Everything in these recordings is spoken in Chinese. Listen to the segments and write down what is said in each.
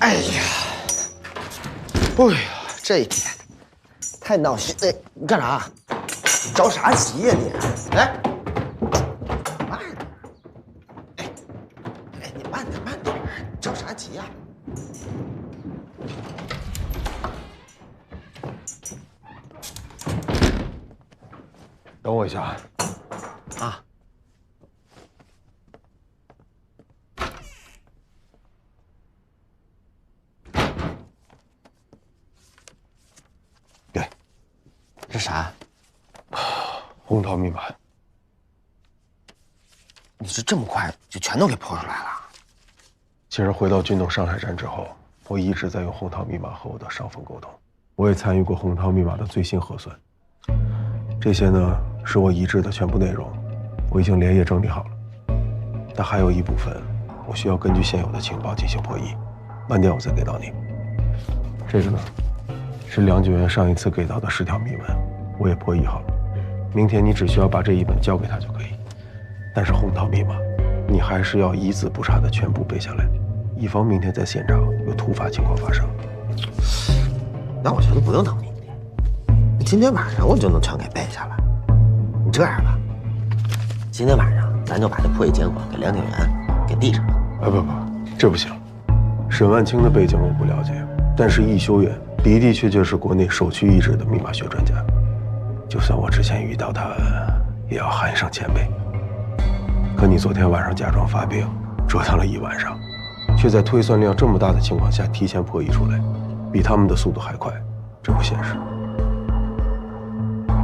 哎呀，哎呀，这一天太闹心！哎，你干啥？着啥急呀你？哎，慢点！哎，你慢点！着啥急呀？等我一下。啊。 这啥？红桃密码。你是这么快就全都给破出来了？其实回到军统上海站之后，我一直在用红桃密码和我的上峰沟通。我也参与过红桃密码的最新核算。这些呢，是我已知的全部内容，我已经连夜整理好了。但还有一部分，我需要根据现有的情报进行破译，晚点我再给到你。这个呢？ 是梁警员上一次给到的10条密文，我也破译好了。明天你只需要把这一本交给他就可以。但是红桃密码，你还是要一字不差的全部背下来，以防明天在现场有突发情况发生。那我觉得不用等明天，今天晚上我就能全给背下来。你这样吧，今天晚上咱就把这破译结果给梁警员给递上了。不，这不行。沈万清的背景我不了解，但是易修远。 的确是国内首屈一指的密码学专家，就算我之前遇到他，也要喊一声前辈。可你昨天晚上假装发病，折腾了一晚上，却在推算量这么大的情况下提前破译出来，比他们的速度还快，这不现实。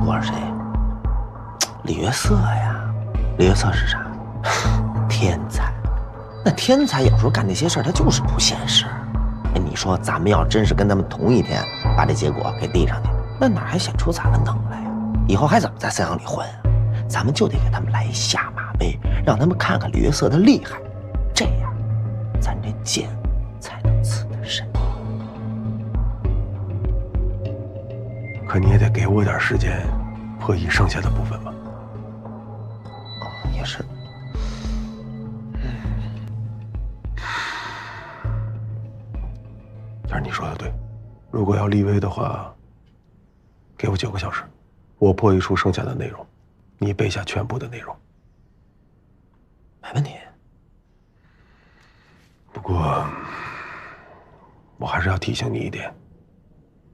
我是谁？李约瑟呀！李约瑟是啥？天才。那天才有时候干那些事儿，他就是不现实。 哎，你说咱们要真是跟他们同一天把这结果给递上去，那哪还显出咱们能来呀？以后还怎么在三阳里混啊？咱们就得给他们来一下马威，让他们看看李约瑟的厉害，这样咱这箭才能刺得深。可你也得给我点时间破译剩下的部分吧。哦，也是。 但是你说的对，如果要立威的话，给我9个小时，我破译出剩下的内容，你背下全部的内容。没问题。不过，我还是要提醒你一点，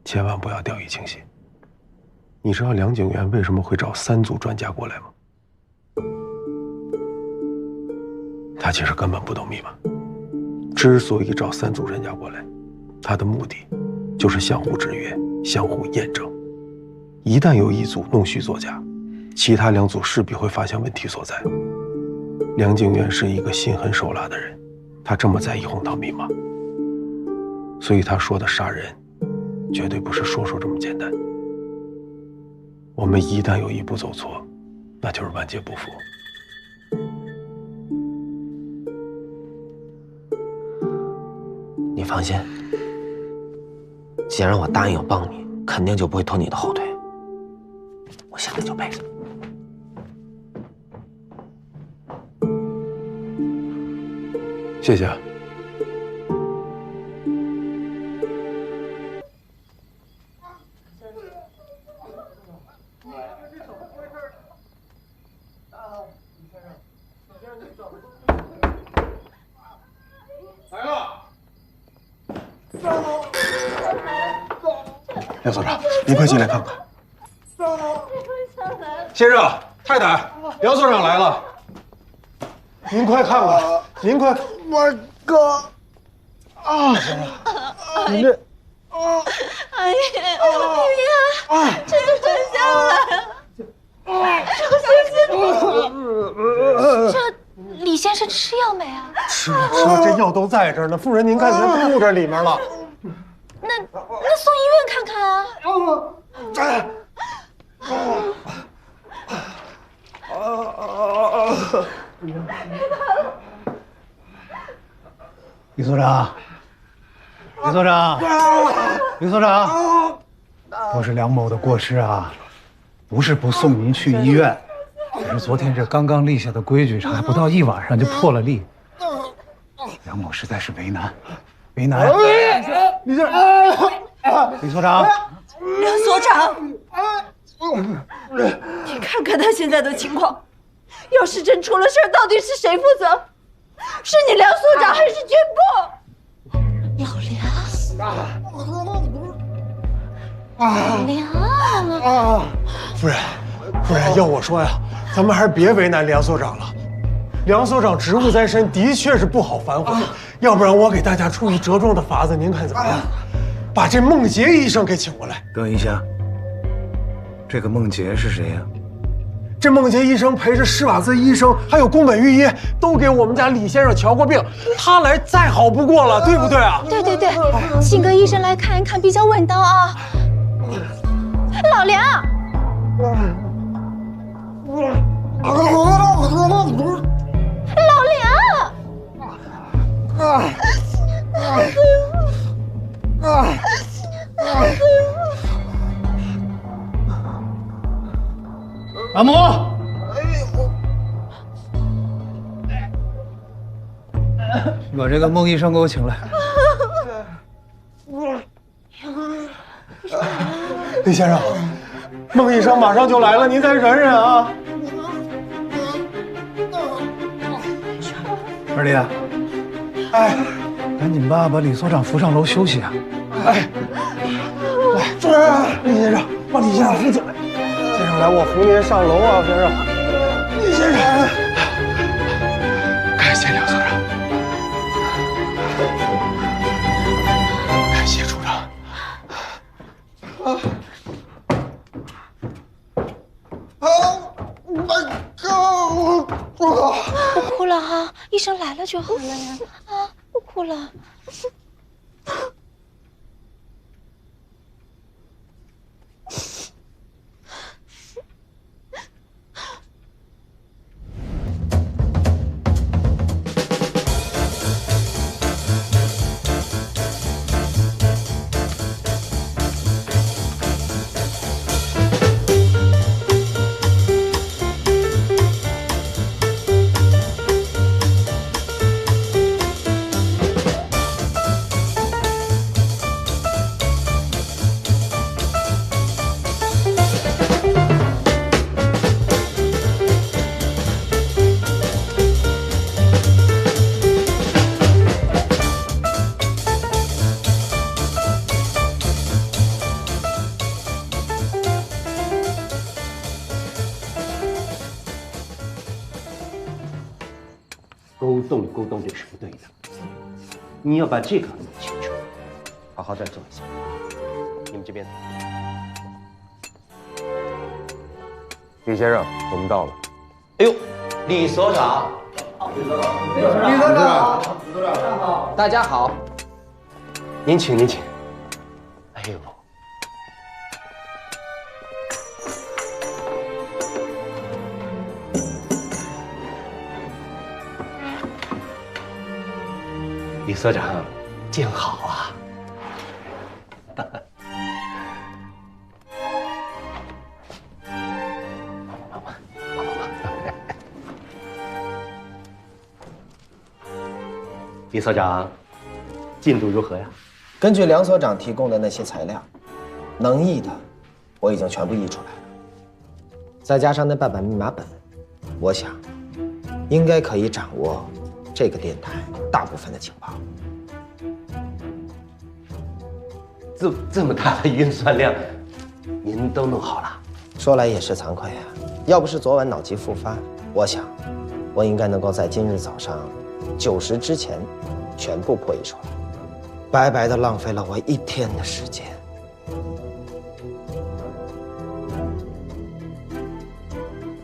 千万不要掉以轻心。你知道梁警员为什么会找3组专家过来吗？他其实根本不懂密码，之所以找3组专家过来。 他的目的就是相互制约、相互验证。一旦有一组弄虚作假，其他2组势必会发现问题所在。梁警员是一个心狠手辣的人，他这么在意红桃密码，所以他说的杀人，绝对不是说这么简单。我们一旦有一步走错，那就是万劫不复。你放心。 既然我答应要帮你，肯定就不会拖你的后腿。我现在就背上。谢谢啊。梁所长，您快进来看看。先生、太太，梁所长来了，您快看看，您快，我哥，啊，您这，阿姨，这就真相来了，这李先生吃药没啊？吃了，这药都在这儿呢。夫人，您看全布这里面了。那送医院看看啊。李所长，李所长，李所长，都是梁某的过失啊，不是不送您去医院，只是昨天这刚刚立下的规矩，还不到1晚上就破了例。梁某实在是为难，为难。李所长，梁所长，你看看他现在的情况，要是真出了事儿，到底是谁负责？是你梁所长还是军部？老梁，夫人，要我说呀，咱们还是别为难梁所长了。梁所长职务在身，的确是不好反悔。要不然我给大家出一折中的法子，您看怎么样？把这孟杰医生给请过来。等一下，这个孟杰是谁呀？这孟杰医生陪着施瓦兹医生还有宫本御医都给我们家李先生瞧过病，他来再好不过了，对不对啊？对，请个医生来看一看比较稳当啊。老梁，老梁，阿母，把这个孟医生给我请来。李先生，孟医生马上就来了，您再忍忍啊。二弟，哎，赶紧把李所长扶上楼休息啊！哎，来，李先生，把李先生扶起来。先生，来，我扶您上楼啊，先生。李先生，感谢梁所长，感谢处长。不哭了哈，医生来了就好了呀。啊，不哭了。沟通这是不对的，你要把这个弄清楚，好好再做一下。你们这边，李先生，我们到了。哎呦，李所长，李所长，大家好，您请，您请。哎呦。李所长，见好啊！李所长，进度如何呀？根据梁所长提供的那些材料，能译的我已经全部译出来了，再加上那半本密码本，我想应该可以掌握这个电台大部分的情报。这么大的运算量，您都弄好了？说来也是惭愧啊，要不是昨晚脑疾复发，我想我应该能够在今日早上9时之前全部破译出来，白白的浪费了我1天的时间。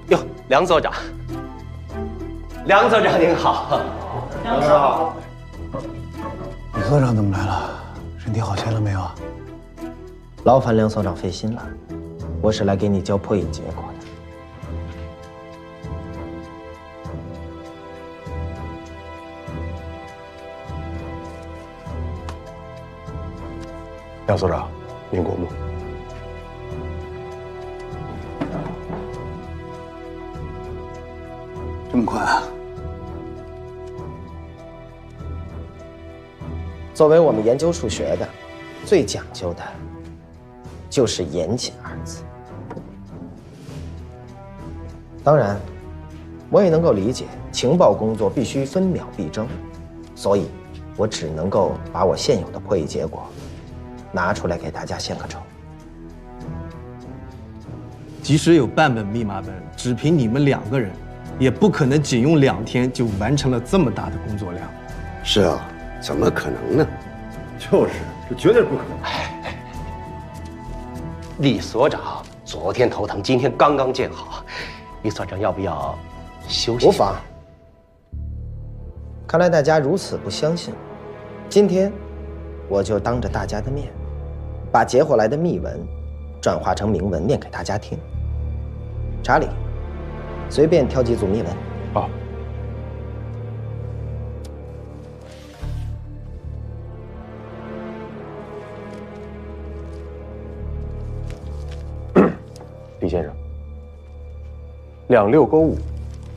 哟，梁所长，梁所长您好。梁所长好。李所长怎么来了？身体好些了没有啊？劳烦梁所长费心了，我是来给你交破译结果的。梁所长，您过目。这么快啊？作为我们研究数学的，最讲究的就是严谨二字。当然，我也能够理解情报工作必须分秒必争，所以我只能够把我现有的破译结果拿出来给大家献个丑。即使有半本密码本，只凭你们2个人，也不可能仅用2天就完成了这么大的工作量。是啊，怎么可能呢？就是，这绝对不可能。李所长昨天头疼，今天刚刚见好。李所长要不要休息？无妨。看来大家如此不相信我，今天我就当着大家的面，把截获来的密文转化成明文念给大家听。查理，随便挑几组密文。好。李先生，26勾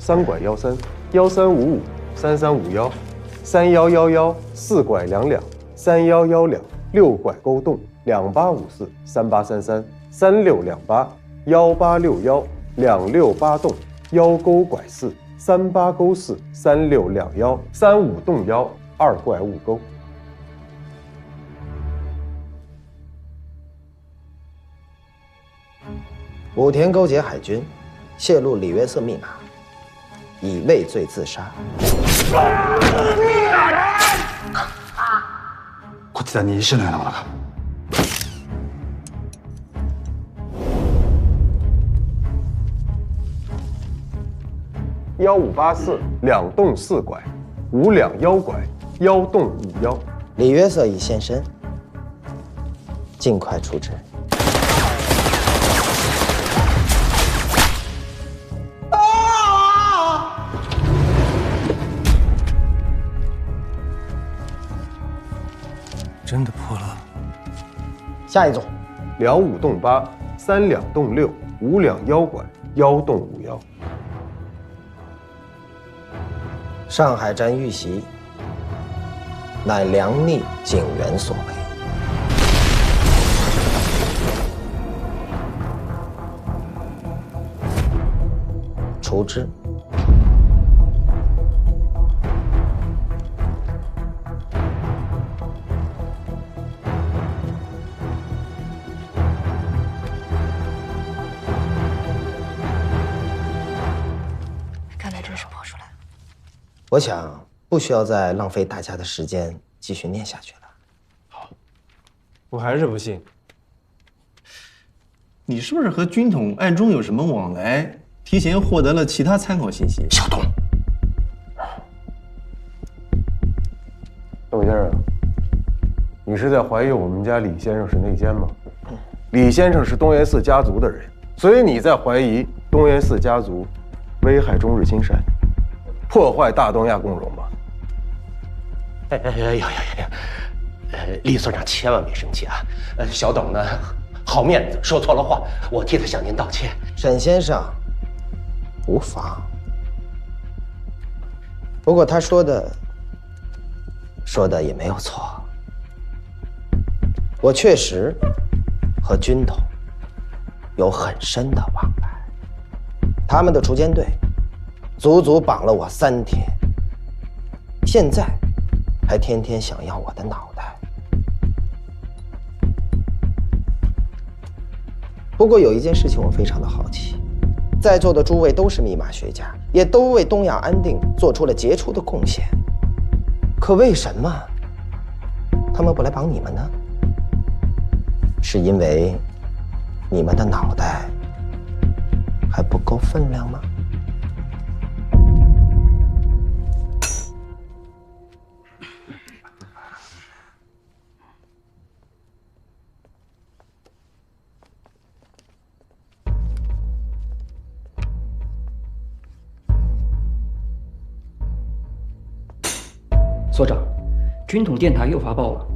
5，3拐13，13553351，3111 4拐22，3112 6拐勾动，2854 3833 3628 1861 268动，1勾拐4 38勾4 3621 35动1 2拐5勾。武田勾结海军，泄露里约瑟密码，以畏罪自杀。こっちだに石のようなものが。1584 2动4拐，5两1拐，1动51。里约瑟已现身，尽快处置。真的破了。下一组，25动8，3两动6，5两1拐，1动51。上海站遇袭，乃梁逆警员所为。处置。看来真是跑出来了。我想不需要再浪费大家的时间继续念下去了。我还是不信，你是不是和军统暗中有什么往来，提前获得了其他参考信息？小东，邓先生，你是在怀疑我们家李先生是内奸吗？李先生是东岩寺家族的人，所以你在怀疑东岩寺家族危害中日亲善，破坏大东亚共荣吗？李所长千万别生气啊！小董呢，好面子，说错了话，我替他向您道歉。沈先生，无妨。不过他说的也没有错，我确实和军统有很深的往来，他们的锄奸队足足绑了我3天，现在还天天想要我的脑袋。不过有一件事情我非常的好奇，在座的诸位都是密码学家，也都为东亚安定做出了杰出的贡献，可为什么他们不来帮你们呢？是因为你们的脑袋还不够分量吗？所长，军统电台又发报了。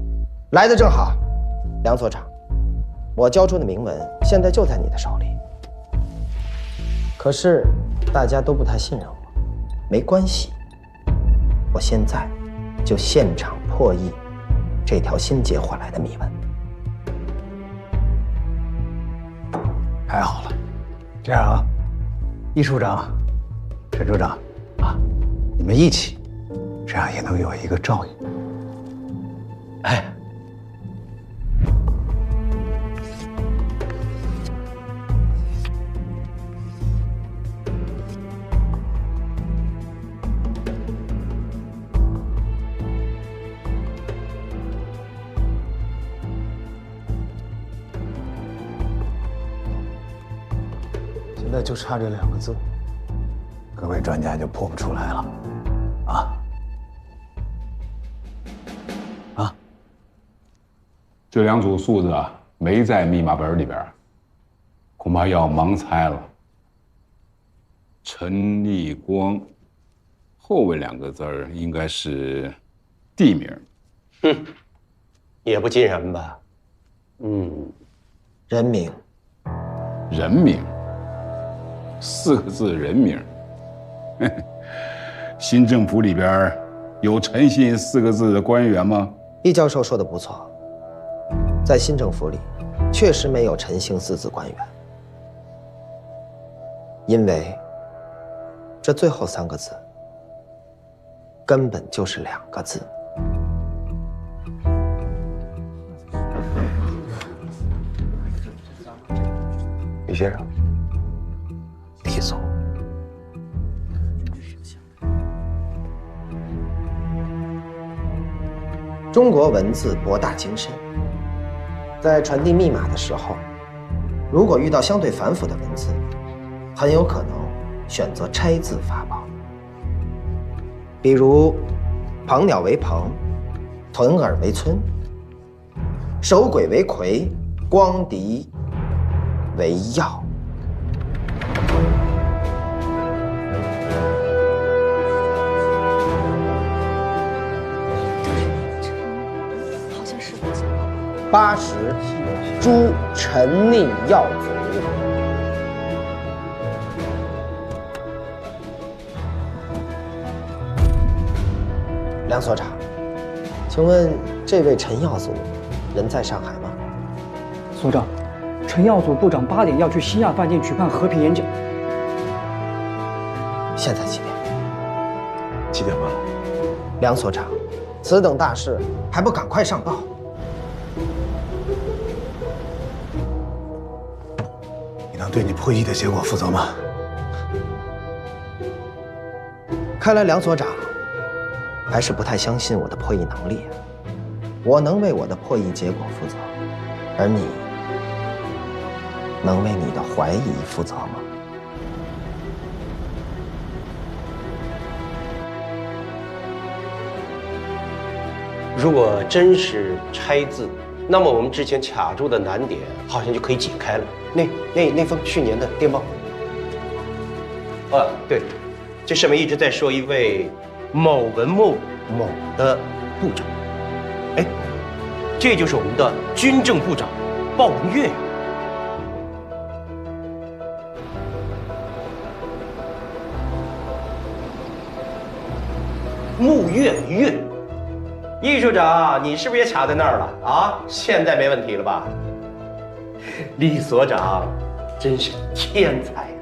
来的正好，梁所长，我交出的铭文现在就在你的手里。可是大家都不太信任我，没关系，我现在就现场破译这条新接回来的密文。太好了，这样啊，易处长、沈处长啊，你们一起，这样也能有一个照应。哎。 现在就差这2个字，各位专家就破不出来了，啊！这2组数字啊，没在密码本里边，恐怕要盲猜了。陈立光，后面2个字儿应该是地名。哼，也不尽然吧？人名。人名。 4个字人名，新政府里边有陈信4个字的官员吗？易教授说的不错，在新政府里确实没有陈姓4字官员，因为这最后3个字根本就是2个字。李先生。 李总，中国文字博大精深，在传递密码的时候，如果遇到相对繁复的文字，很有可能选择拆字法宝。比如，鹏鸟为鹏，屯耳为村，守鬼为魁，光敌为曜。 80诛陈逆耀祖。梁所长，请问这位陈耀祖人在上海吗？所长，陈耀祖部长8点要去西亚饭店举办和平演讲。现在几点？7点半。梁所长，此等大事还不赶快上报？ 你能对你破译的结果负责吗？看来梁所长还是不太相信我的破译能力啊。我能为我的破译结果负责，而你能为你的怀疑负责吗？如果真是拆字，那么我们之前卡住的难点好像就可以解开了。那封去年的电报，对，这上面一直在说一位某文某某的部长，哎，这就是我们的军政部长鲍文岳呀。穆月的月。 易处长，你是不是也卡在那儿了啊？现在没问题了吧？李所长真是天才呀！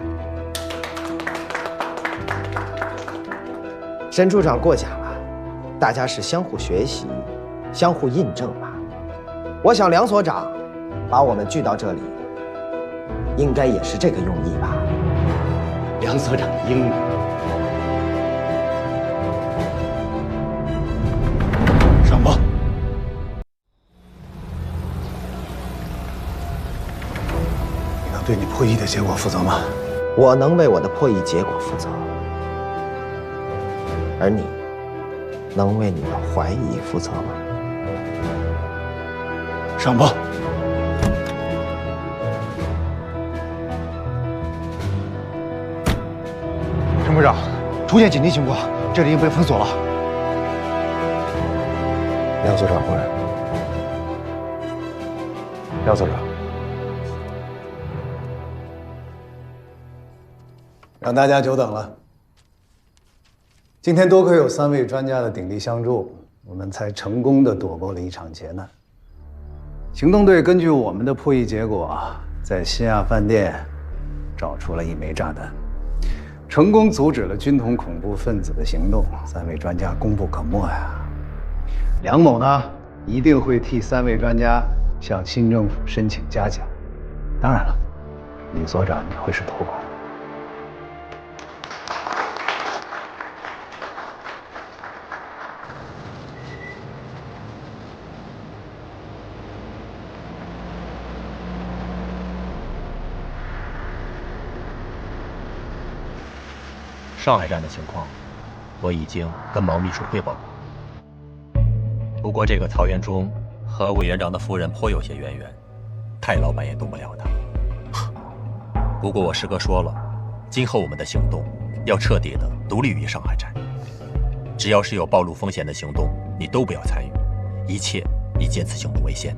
沈处长过奖了，大家是相互学习、相互印证嘛。我想梁所长把我们聚到这里，应该也是这个用意吧？梁所长英明。 上报。你能对你破译的结果负责吗？我能为我的破译结果负责，而你能为你的怀疑负责吗？上报。陈部长，出现紧急情况，这里已经被封锁了。 梁所长回来。梁所长，让大家久等了。今天多亏有3位专家的鼎力相助，我们才成功的躲过了一场劫难。行动队根据我们的破译结果，在新亚饭店找出了一枚炸弹，成功阻止了军统恐怖分子的行动。3位专家功不可没呀！梁某呢，一定会替3位专家向新政府申请嘉奖。当然了，李所长你会是头功。上海站的情况，我已经跟毛秘书汇报过。不过这个曹元忠和委员长的夫人颇有些渊源，太老板也动不了他。不过我师哥说了，今后我们的行动要彻底的独立于上海站，只要是有暴露风险的行动，你都不要参与，一切以见此行动为先。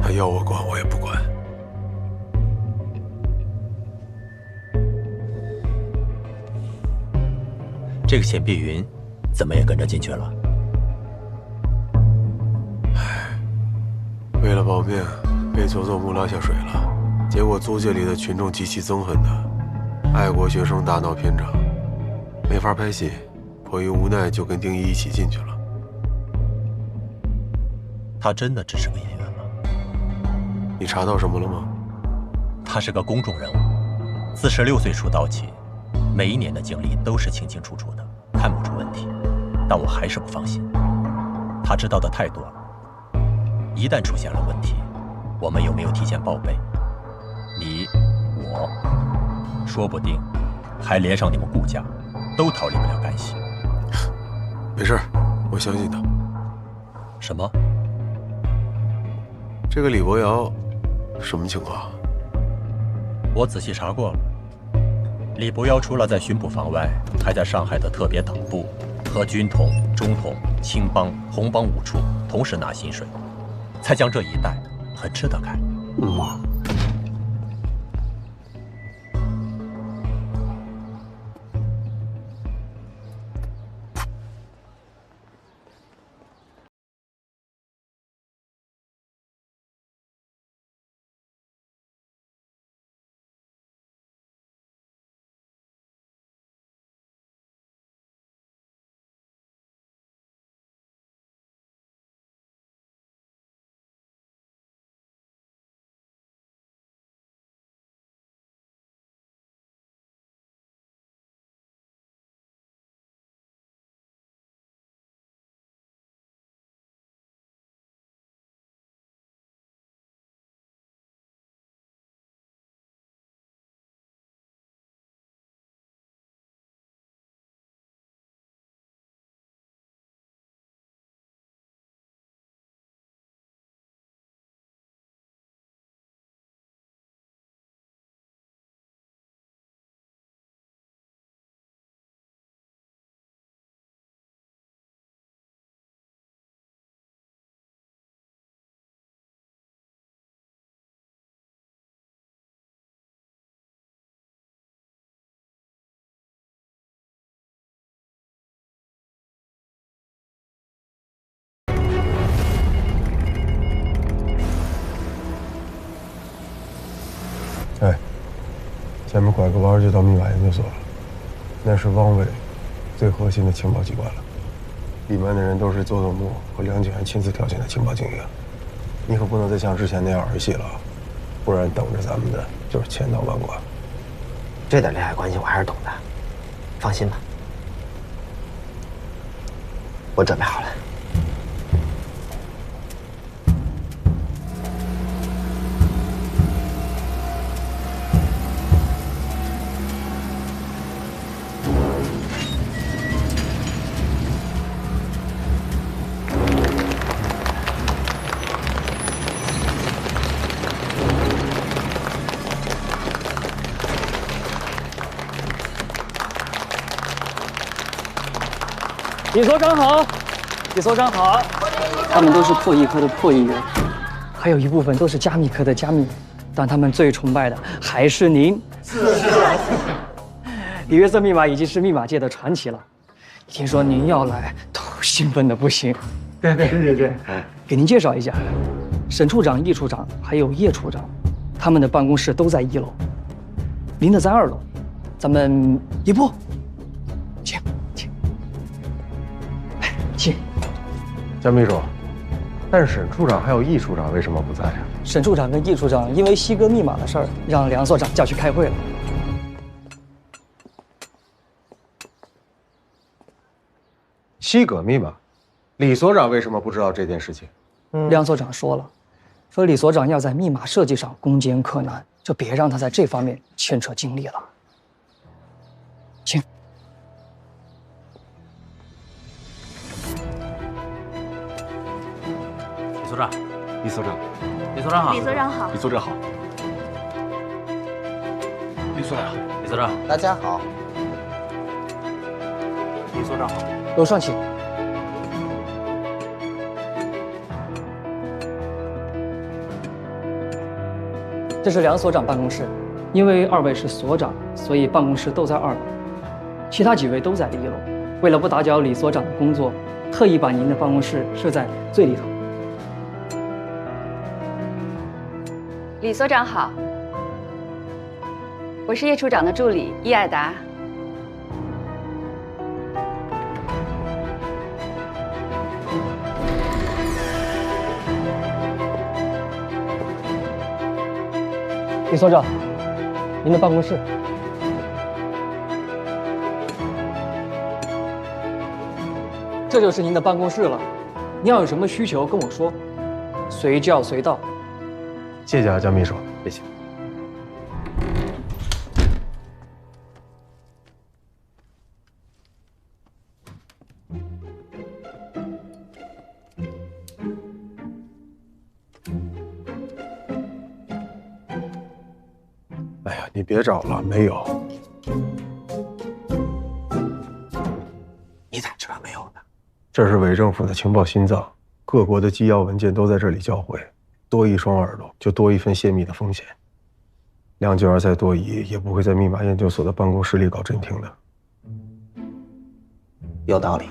他要我管，我也不管。这个钱碧云怎么也跟着进去了？为了保命，被佐佐木拉下水了。结果租界里的群众极其憎恨他，爱国学生大闹片场，没法拍戏，迫于无奈就跟丁一一起进去了。他真的只是个演员吗？你查到什么了吗？他是个公众人物，自16岁出道起，每一年的经历都是清清楚楚的，看不出问题。但我还是不放心，他知道的太多了。一旦出现了问题，我们有没有提前报备？你、我，说不定还连上你们顾家，都逃离不了干系。没事，我相信他。什么？这个李博瑶什么情况？我仔细查过了，李博瑶除了在巡捕房外，还在上海的特别党部和军统、中统、青帮、红帮5处同时拿薪水，才将这一带很吃得开。哎，前面拐个弯就到密码研究所了，那是汪伪最核心的情报机关了。里面的人都是佐佐木和梁景安亲自挑选的情报精英，你可不能再像之前那样儿戏了，不然等着咱们的就是千刀万剐。这点利害关系我还是懂的，放心吧，我准备好了。李所长好，李所长好。他们都是破译科的破译员，还有一部分都是加密科的加密员，但他们最崇拜的还是您。是。李约瑟密码已经是密码界的传奇了。听说您要来，兴奋的不行。对，给您介绍一下，沈处长、易处长还有叶处长，他们的办公室都在1楼，您的在2楼。咱们一步，请，来，请。江秘书，但是沈处长还有易处长为什么不在呀？沈处长跟易处长因为西格密码的事儿，让梁所长叫去开会了。西格密码，李所长为什么不知道这件事情？梁所长说了，说李所长要在密码设计上攻坚克难，就别让他在这方面牵扯精力了。请。李所长，李所长，李所长好，李所长好，李所长好，李所长，李所长，大家好，李所长好，楼上请。这是梁所长办公室，因为2位是所长，所以办公室都在2楼，其他几位都在1楼。为了不打搅李所长的工作，特意把您的办公室设在最里头。李所长好，我是叶处长的助理易爱达。李所长，您的办公室。这就是您的办公室了，您要有什么需求跟我说，随叫随到。谢谢啊，江秘书，谢谢。哎呀，你别找了，没有。你咋知道没有呢？这是伪政府的情报心脏，各国的机要文件都在这里交汇，多一双耳朵就多一份泄密的风险。梁九儿再多疑，也不会在密码研究所的办公室里搞侦听的。有道理。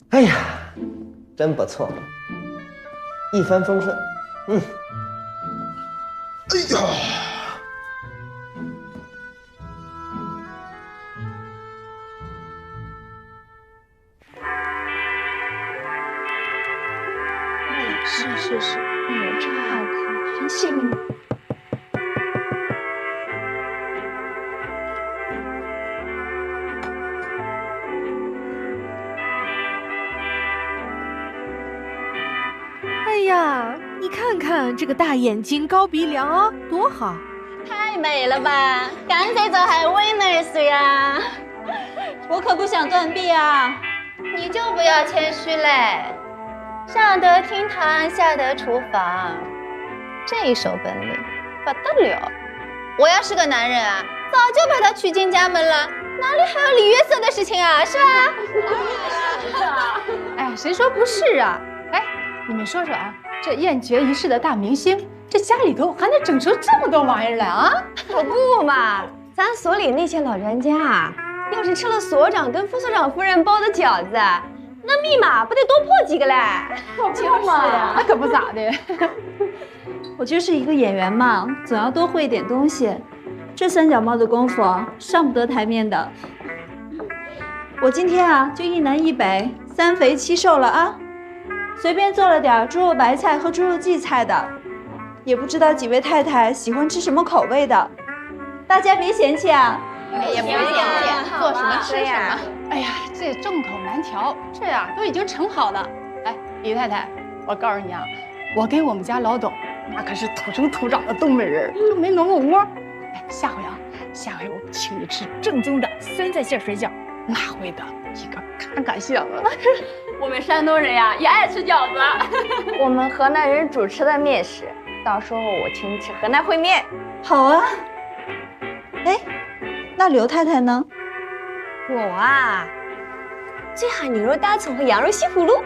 哎呀，真不错，一帆风顺。哎呀！是，哎呦，真好看，真羡慕你。哎呀，你看看这个大眼睛、高鼻梁啊，多好！太美了吧，干脆走海威那岁呀！我可不想断臂啊！你就不要谦虚嘞。上得厅堂，下得厨房，这一手本领不得了。我要是个男人啊，早就把他娶进家门了，哪里还有礼乐色的事情啊？是吧？是啊。哎，谁说不是啊？哎，你们说说啊，这宴绝一世的大明星，这家里头还能整出这么多玩意儿来啊？可不嘛，咱所里那些老人家啊，要是吃了所长跟副所长夫人包的饺子，那密码不得多破几个嘞？就是呀，那可不咋的。我就是一个演员嘛，总要多会一点东西。这三脚猫的功夫上不得台面的。我今天啊，就一南一北3肥7瘦了啊，随便做了点猪肉白菜和猪肉荠菜的，也不知道几位太太喜欢吃什么口味的，大家别嫌弃啊。也不嫌弃，做什么吃什么。哎呀，这众口难调，这呀都已经盛好了。哎，李太太，我告诉你啊，我给我们家老董那可是土生土长的东北人，就没挪过窝。哎，下回我请你吃正宗的酸菜馅水饺，那回的一个嘎嘎香啊！我们山东人呀也爱吃饺子，我们河南人主吃的面食，到时候我请你吃河南烩面。好啊。哎，那刘太太呢？我啊，最好牛肉大葱和羊肉西葫芦。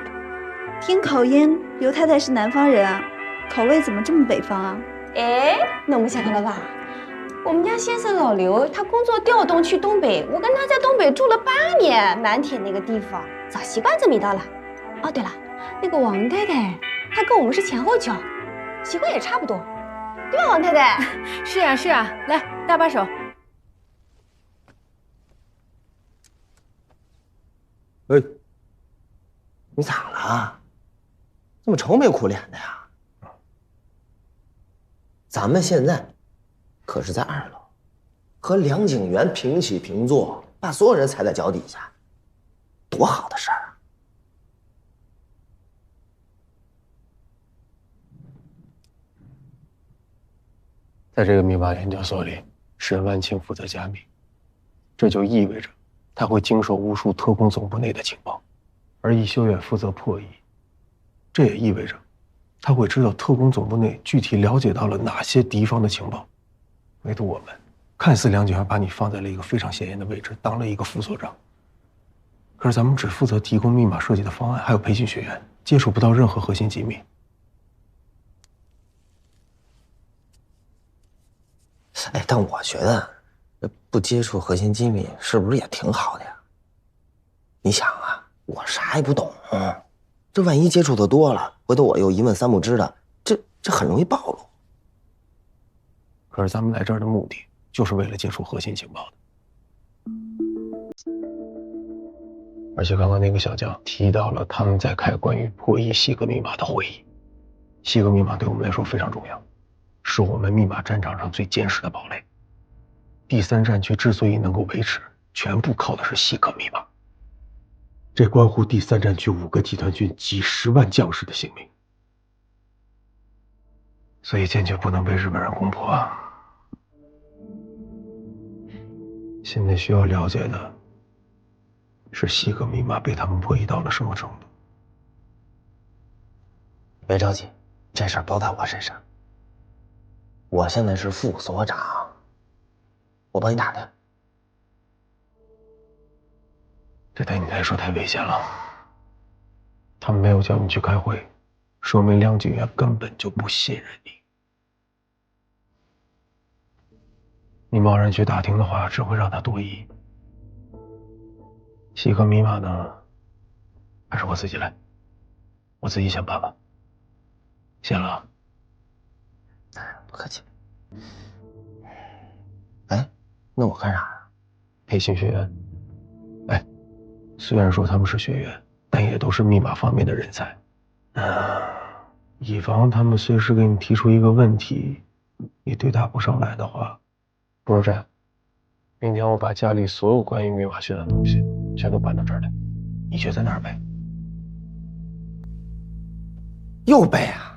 听口音，刘太太是南方人啊，口味怎么这么北方啊？哎，弄不下来了吧？我们家先生老刘，他工作调动去东北，我跟他在东北住了8年，满铁那个地方，早习惯这么一道了。哦，对了，那个王太太，她跟我们是前后脚，习惯也差不多，对吧，王太太？是啊是啊，来搭把手。哎，你咋了？这么愁眉苦脸的呀？咱们现在可是在2楼，和梁景元平起平坐，把所有人踩在脚底下，多好的事儿啊！在这个密码研究所里，沈万庆负责加密，这就意味着他会经手无数特工总部内的情报，而易修远负责破译。这也意味着他会知道特工总部内具体了解到了哪些敌方的情报。唯独我们，看似梁景元把你放在了一个非常显眼的位置，当了一个副所长，可是咱们只负责提供密码设计的方案，还有培训学员，接触不到任何核心机密。哎，但我觉得不接触核心机密是不是也挺好的呀？你想啊，我啥也不懂，这万一接触的多了，回头我又一问三不知的，这很容易暴露。可是咱们来这儿的目的就是为了接触核心情报的。而且刚刚那个小将提到了他们在开关于破译西格密码的会议。西格密码对我们来说非常重要，是我们密码战场上最坚实的堡垒。第3战区之所以能够维持，全部靠的是西格密码。这关乎第3战区5个集团军几10万将士的性命，所以坚决不能被日本人攻破啊！现在需要了解的是西格密码被他们破译到了什么程度。别着急，这事儿包在我身上。我现在是副所长，我帮你打听。这对你来说太危险了。他们没有叫你去开会，说明梁景元根本就不信任你。你贸然去打听的话，只会让他多疑。西格密码呢，还是我自己来，我自己想办法。谢了啊。不客气。哎，那我干啥呀？培训学员。哎，虽然说他们是学员，但也都是密码方面的人才。以防他们随时给你提出一个问题，你对答不上来的话，不如这样，明天我把家里所有关于密码学的东西全都搬到这儿来，你就在那儿背。又背啊？